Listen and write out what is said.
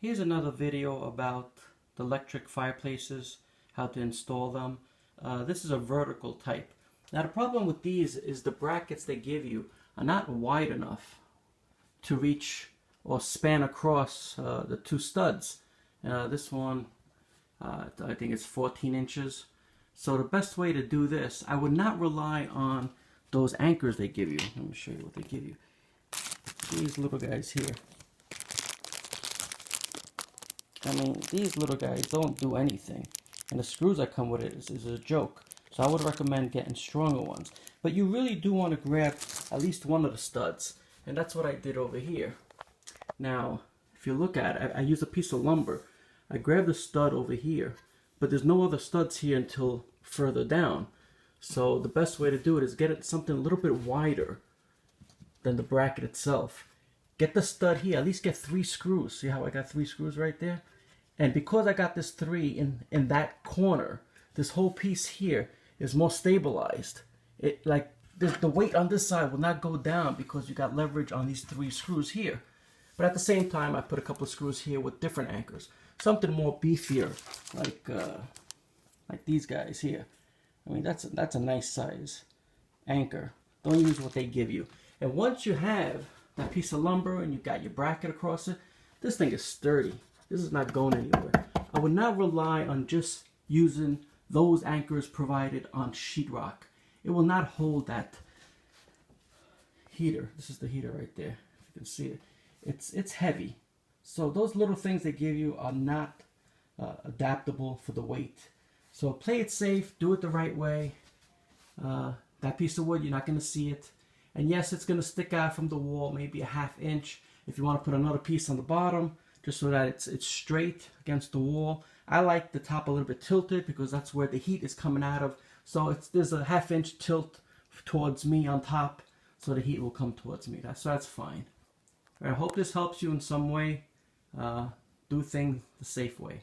Here's another video about the electric fireplaces, how to install them. This is a vertical type. Now the problem with these is the brackets they give you are not wide enough to reach or span across the two studs. This one, I think it's 14 inches. So the best way to do this, I would not rely on those anchors they give you. Let me show you what they give you. These little guys here. I mean, these little guys don't do anything. And the screws that come with it is a joke. So I would recommend getting stronger ones. But you really do want to grab at least one of the studs. And that's what I did over here. Now, if you look at it, I use a piece of lumber. I grabbed the stud over here. But there's no other studs here until further down. So the best way to do it is get it something a little bit wider than the bracket itself. Get the stud here, at least get 3 screws. See how I got 3 screws right there? And because I got this 3 in that corner, this whole piece here is more stabilized. It like the weight on this side will not go down because you got leverage on these 3 screws here. But at the same time, I put a couple of screws here with different anchors. Something more beefier, like these guys here. I mean, that's a nice size anchor. Don't use what they give you. And once you have that piece of lumber and you got your bracket across it, this thing is sturdy. This is not going anywhere. I would not rely on just using those anchors provided on sheetrock. It will not hold that heater. This is the heater right there, if you can see it. It's heavy. So those little things they give you are not adaptable for the weight. So play it safe, do it the right way. That piece of wood, you're not going to see it. And yes, it's going to stick out from the wall, maybe a ½ inch. If you want to put another piece on the bottom, just so that it's straight against the wall. I like the top a little bit tilted because that's where the heat is coming out of. So there's a ½ inch tilt towards me on top, so the heat will come towards me. So that's fine. I hope this helps you in some way. Do things the safe way.